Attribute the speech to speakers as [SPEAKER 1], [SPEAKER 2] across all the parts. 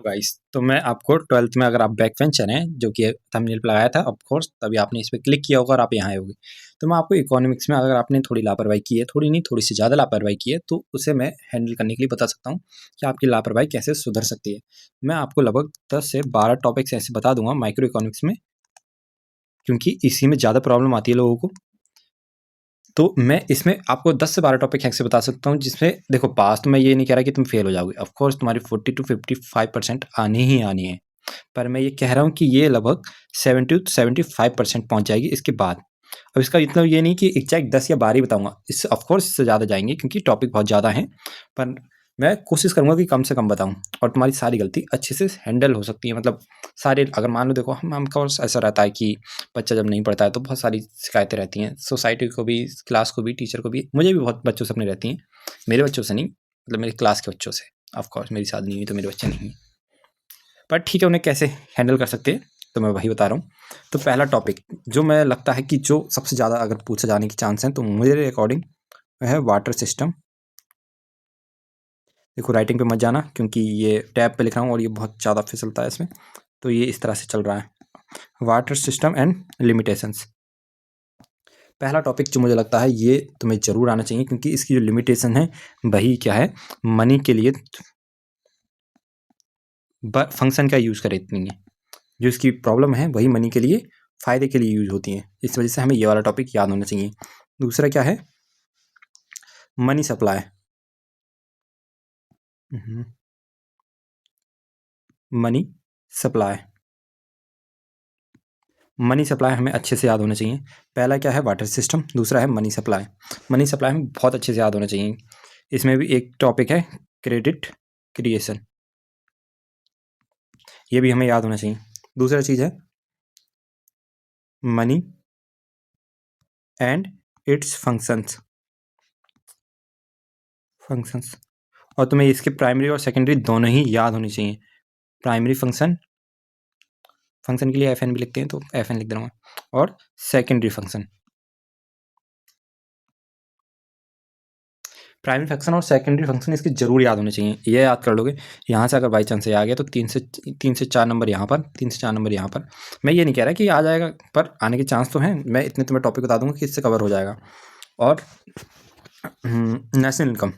[SPEAKER 1] Hello guys. तो मैं आपको 12th में अगर आप बैक बेंचर हैं जो कि थंबनेल पे लगाया था, ऑफ कोर्स तभी आपने इस पे क्लिक किया होगा और आप यहाँ आए होंगे। तो मैं आपको इकोनॉमिक्स में अगर आपने थोड़ी लापरवाही की है, थोड़ी नहीं थोड़ी सी ज़्यादा लापरवाही की है, तो उसे मैं हैंडल करने के लिए बता सकता हूँ कि आपकी लापरवाही कैसे सुधर सकती है। मैं आपको लगभग 10 से 12 टॉपिक्स ऐसे बता दूंगा माइक्रो इकोनॉमिक्स में, क्योंकि इसी में ज़्यादा प्रॉब्लम आती है लोगों को। तो मैं इसमें आपको 10 से 12 टॉपिक ऐसे बता सकता हूँ जिसमें देखो, पास तो मैं ये नहीं कह रहा कि तुम फेल हो जाओगे, ऑफ कोर्स तुम्हारी 40 to 55% आनी ही आनी है, पर मैं ये कह रहा हूँ कि ये लगभग 70 to 75% पहुंच जाएगी इसके बाद। अब इसका इतना ये नहीं कि एग्जैक्ट 10 या 12 ही बताऊंगा, इससे ऑफ कोर्स इससे ज़्यादा जाएंगे क्योंकि टॉपिक बहुत ज़्यादा हैं, पर मैं कोशिश करूंगा कि कम से कम बताऊं और तुम्हारी सारी गलती अच्छे से हैंडल हो सकती है। मतलब सारे, अगर मान लो देखो, हम कोर्स ऐसा रहता है कि बच्चा जब नहीं पढ़ता है तो बहुत सारी शिकायतें रहती हैं, सोसाइटी को भी, क्लास को भी, टीचर को भी, मुझे भी बहुत बच्चों से अपने रहती हैं। मेरे बच्चों से नहीं, मतलब मेरी क्लास के बच्चों से। ऑफ कोर्स मेरी शादी नहीं हुई तो मेरे बच्चे नहीं हैं, पर ठीक है, उन्हें कैसे हैंडल कर सकते हैं तो मैं वही बता रहा हूँ। तो पहला टॉपिक जो मैं लगता है कि जो सबसे ज़्यादा अगर पूछे जाने की चांस हैं तो मेरे अकॉर्डिंग है वाटर सिस्टम। देखो, राइटिंग पे मत जाना क्योंकि ये टैब पे लिख रहा हूँ और ये बहुत ज़्यादा फिसलता है इसमें, तो ये इस तरह से चल रहा है। वाटर सिस्टम एंड लिमिटेशंस, पहला टॉपिक जो मुझे लगता है ये तुम्हें ज़रूर आना चाहिए, क्योंकि इसकी जो लिमिटेशन है वही क्या है, मनी के लिए फंक्शन का यूज़ करे इतनी है। जो इसकी प्रॉब्लम है वही मनी के लिए, फ़ायदे के लिए यूज होती हैं, इस वजह से हमें ये वाला टॉपिक याद होना चाहिए। दूसरा क्या है, money supply. Money supply, money supply हमें अच्छे से याद होना चाहिए। पहला क्या है, वाटर सिस्टम, दूसरा है मनी सप्लाई। मनी सप्लाई हमें बहुत अच्छे से याद होना चाहिए। इसमें भी एक टॉपिक है क्रेडिट क्रिएशन, ये भी हमें याद होना चाहिए। दूसरा चीज़ है मनी एंड इट्स फंक्शंस। और तुम्हें इसके प्राइमरी और सेकेंडरी दोनों ही याद होनी चाहिए। प्राइमरी फंक्शन, फंक्शन के लिए एफ एन भी लिखते हैं तो एफ एन लिख दूंगा, और सेकेंडरी फंक्शन। प्राइमरी फंक्शन और सेकेंडरी फंक्शन इसके जरूर याद होने चाहिए, ये याद कर लोगे। यहाँ से अगर बाई चांस ये आ गया तो 3 से 4 नंबर यहाँ पर, 3 से 4 नंबर यहाँ पर। मैं ये नहीं कह रहा कि आ जाएगा, पर आने के चांस तो हैं। मैं इतने तुम्हें टॉपिक बता दूंगा कि इससे कवर हो जाएगा। और नेशनल इनकम,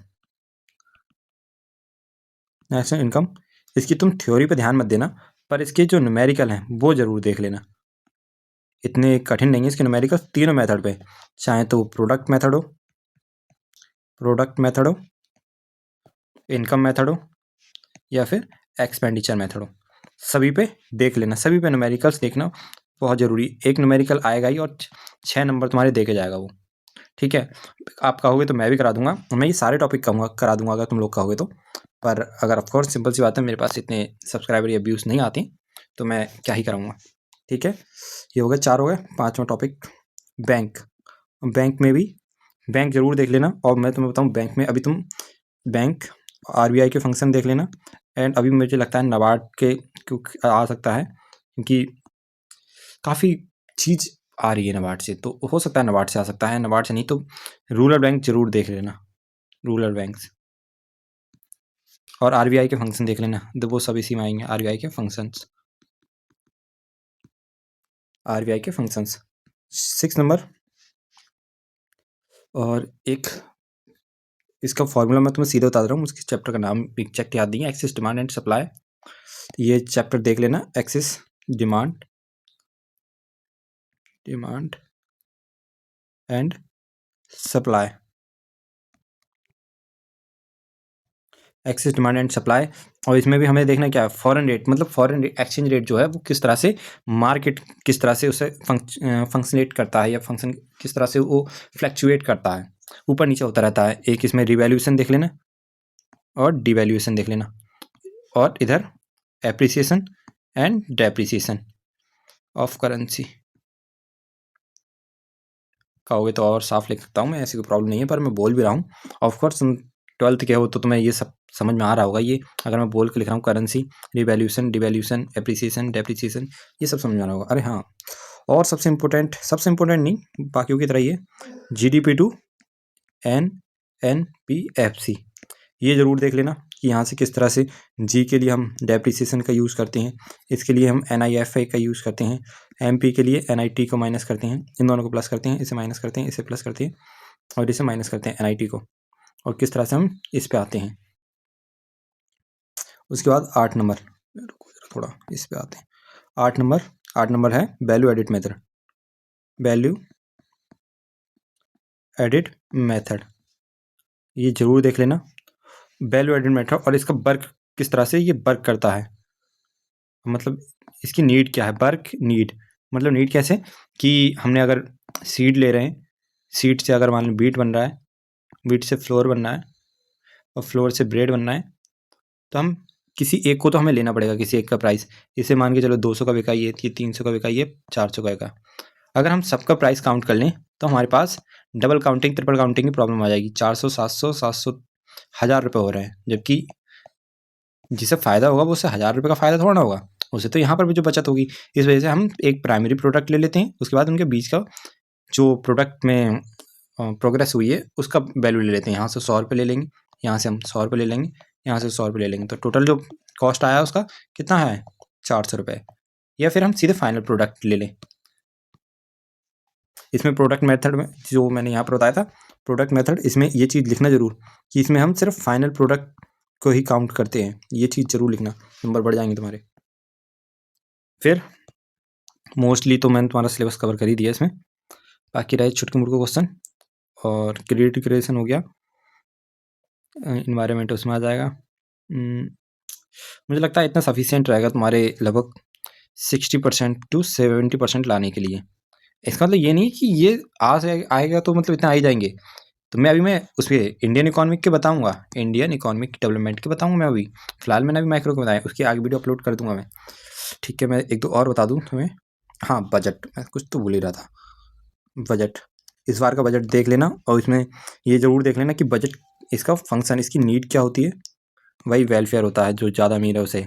[SPEAKER 1] नेशनल इनकम, इसकी तुम थ्योरी पे ध्यान मत देना, पर इसके जो न्यूमेरिकल हैं वो ज़रूर देख लेना। इतने कठिन नहीं है इसके न्यूमेरिकल, तीनों मेथड पे, चाहे तो प्रोडक्ट मेथड हो, इनकम मेथड हो, या फिर एक्सपेंडिचर मेथड हो, सभी पे देख लेना। सभी पे न्यूमेरिकल्स देखना बहुत ज़रूरी। एक न्यूमेरिकल आएगा ही और 6 नंबर तुम्हारे दे के जाएगा वो, ठीक है। आप कहोगे तो मैं भी करा दूंगा, मैं ये सारे टॉपिक करा दूंगा अगर तुम लोग कहोगे तो। पर अगर ऑफकोर्स सिंपल सी बात है, मेरे पास इतने सब्सक्राइबर या व्यूज़ नहीं आते तो मैं क्या ही कराऊंगा, ठीक है। ये हो गए 4, हो गए। 5वां टॉपिक बैंक। बैंक में भी, बैंक जरूर देख लेना। और मैं तुम्हें बताऊं, बैंक में अभी तुम बैंक, आरबीआई के फंक्शन देख लेना। एंड अभी मुझे लगता है नाबार्ड के आ सकता है, क्योंकि काफ़ी चीज़ आ रही है नाबार्ड से, तो हो सकता है नाबार्ड से आ सकता है। नाबार्ड से नहीं तो रूरल बैंक जरूर देख लेना, रूरल बैंक्स। और आरबीआई के फंक्शन देख लेना, तो वो सब इसी में आएंगे, आरबीआई के फंक्शंस, आरबीआई के फंक्शंस 6 नंबर। और एक इसका फॉर्मूला मैं तुम्हें सीधे बता रहा हूँ, उसके चैप्टर का नाम एग्जैक्ट याद नहीं है, एक्सेस डिमांड एंड सप्लाई। ये चैप्टर देख लेना, excess demand and supply, excess demand and supply. और इसमें भी हमें देखना क्या है, फॉरेन रेट, मतलब फॉरेन एक्सचेंज रेट जो है वो किस तरह से, मार्केट किस तरह से उसे फंक्शनेट करता है, या फंक्शन किस तरह से वो फ्लैक्चुएट करता है, ऊपर नीचे होता रहता है। एक इसमें रिवैल्यूएशन देख लेना और डिवैल्यूएशन देख लेना, और इधर appreciation and depreciation of currency. कहोगे तो और साफ लिख सकता हूँ मैं, ऐसी कोई प्रॉब्लम नहीं है, पर मैं बोल भी रहा हूँ। ऑफकोर्स तुम 12th के हो तो तुम्हें ये सब समझ में आ रहा होगा। ये अगर मैं बोल के लिख रहा हूँ, currency, revaluation, devaluation, appreciation, depreciation, ये सब समझ में आ रहा होगा। अरे हाँ, और सबसे इम्पोर्टेंट नहीं, बाकियों की तरह ही है, GDP टू NNPFC, ये ज़रूर देख लेना। कि यहाँ से किस तरह से जी के लिए हम डेप्रिसिएशन का यूज़ करते हैं, इसके लिए हम NIFI का यूज़ करते हैं, MP के लिए NIT को माइनस करते हैं, इन दोनों को प्लस करते हैं, इसे माइनस करते हैं, इसे प्लस करते हैं और इसे माइनस करते हैं NIT को, और किस तरह से हम इस पे आते हैं। उसके बाद 8 नंबर, थोड़ा इस पे आते हैं। 8 नंबर है value edit method. Value edit method ये जरूर देख लेना, वैल्यू एडिट मेथड, और इसका वर्क किस तरह से ये वर्क करता है, मतलब इसकी नीड क्या है। वर्क नीड मतलब नीड कैसे कि हमने अगर सीड ले रहे हैं, सीड से अगर मान लो बीट बन रहा है, बीट से फ्लोर बनना है और फ्लोर से ब्रेड बनना है, तो हम किसी एक को तो हमें लेना पड़ेगा, किसी एक का प्राइस। इसे मान के चलो 200 का बिका, ये 300 का बिका, ये 400 का बिका। अगर हम सबका प्राइस काउंट कर लें तो हमारे पास डबल काउंटिंग ट्रिपल काउंटिंग की प्रॉब्लम आ जाएगी। 400 700 700 1000 रुपये हो रहे हैं, जबकि जिसे फ़ायदा होगा वो उससे 1000 रुपये का फ़ायदा थोड़ा ना होगा, उसे तो यहाँ पर भी जो बचत होगी। इस वजह से हम एक प्राइमरी प्रोडक्ट ले लेते हैं, उसके बाद उनके बीच का जो प्रोडक्ट में प्रोग्रेस हुई है उसका वैल्यू ले लेते हैं। यहाँ से 100 रुपये ले लेंगे, यहाँ से हम 100 रुपये ले लेंगे, यहाँ से 100 रुपये ले लेंगे, तो टोटल जो कॉस्ट आया उसका कितना है 400 रुपये। या फिर हम सीधे फाइनल प्रोडक्ट ले लें। इसमें प्रोडक्ट मेथड में जो मैंने यहाँ पर बताया था प्रोडक्ट मेथड, इसमें ये चीज़ लिखना ज़रूर कि इसमें हम सिर्फ फाइनल प्रोडक्ट को ही काउंट करते हैं, ये चीज़ ज़रूर लिखना, नंबर बढ़ जाएंगे तुम्हारे। फिर मोस्टली तो मैंने तुम्हारा सिलेबस कवर कर ही दिया इसमें, बाकी रहे छुटके मुटके क्वेश्चन। और क्रिएटिव क्रिएशन हो गया, इन्वायरमेंट उसमें आ जाएगा। मुझे लगता है इतना सफिशिएंट रहेगा तुम्हारे लगभग 60% to 70% लाने के लिए। इसका मतलब ये नहीं कि ये आज आएगा तो मतलब इतना आ ही जाएंगे। तो मैं उस पर इंडियन इकोनॉमिक के बताऊंगा, इंडियन इकोनॉमिक डेवलपमेंट के बताऊंगा मैं अभी। फिलहाल मैंने अभी माइक्रो के बताया, उसकी आगे वीडियो अपलोड कर दूंगा मैं। ठीक है, मैं एक दो और बता दूं तुम्हें। हाँ, बजट, मैं कुछ तो भूल ही रहा था। बजट, इस बार का बजट देख लेना, और इसमें ये ज़रूर देख लेना कि बजट इसका फंक्शन, इसकी नीड क्या होती है। वही वेलफेयर होता है, जो ज़्यादा अमीर है उसे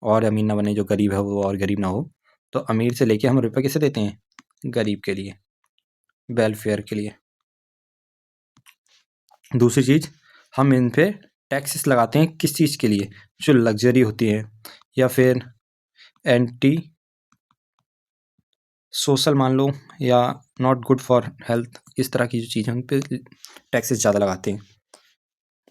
[SPEAKER 1] और अमीर ना बने, जो गरीब है वो और गरीब ना हो। तो अमीर से लेके हम रुपये किसे देते हैं, गरीब के लिए, वेलफेयर के लिए। दूसरी चीज़, हम इन पे टैक्सेस लगाते हैं किस चीज़ के लिए, जो लग्जरी होती है या फिर एंटी सोशल मान लो, या नॉट गुड फॉर हेल्थ, इस तरह की जो चीज़ें उन पे टैक्सेस ज़्यादा लगाते हैं।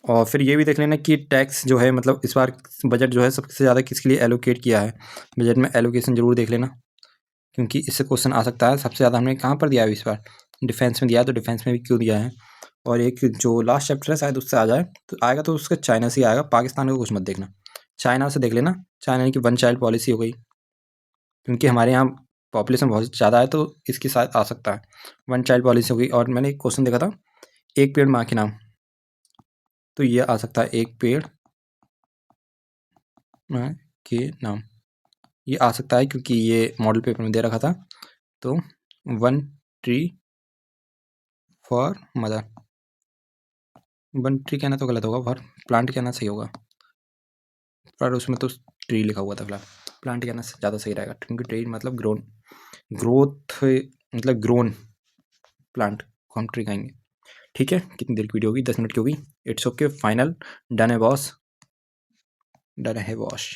[SPEAKER 1] और फिर ये भी देख लेना कि टैक्स जो है, मतलब इस बार बजट जो है सबसे ज़्यादा किसके लिए एलोकेट किया है, बजट में एलोकेशन ज़रूर देख लेना, क्योंकि इससे क्वेश्चन आ सकता है। सबसे ज़्यादा हमने कहाँ पर दिया है इस बार, डिफेंस में दिया है, तो डिफेंस में भी क्यों दिया है। और एक जो लास्ट चैप्टर है शायद उससे आ जाए, तो आएगा तो उसका चाइना से ही आएगा, पाकिस्तान का कुछ मत देखना, चाइना से देख लेना। चाइना की 1 चाइल्ड पॉलिसी हो गई, क्योंकि हमारे यहाँ पॉपुलेशन बहुत ज़्यादा है, तो इसके साथ आ सकता है 1 चाइल्ड पॉलिसी हो गई। और मैंने एक क्वेश्चन देखा था, एक पेड़ माँ के नाम, तो ये आ सकता है एक पेड़ माँ के नाम, ये आ सकता है क्योंकि ये मॉडल पेपर में दे रखा था। तो 1 ट्री फॉर मदर, 1 ट्री कहना तो गलत होगा, फॉर प्लांट कहना सही होगा, पर उसमें तो ट्री लिखा हुआ था। फिलहाल प्लांट कहना ज़्यादा सही रहेगा, क्योंकि ट्री मतलब ग्रोथ मतलब ग्रोन प्लांट को हम ट्री कहेंगे। ठीक है, कितनी देर की वीडियो होगी, 10 मिनट की होगी। इट्स ओके, फाइनल, डन है बॉस, डन है बॉस।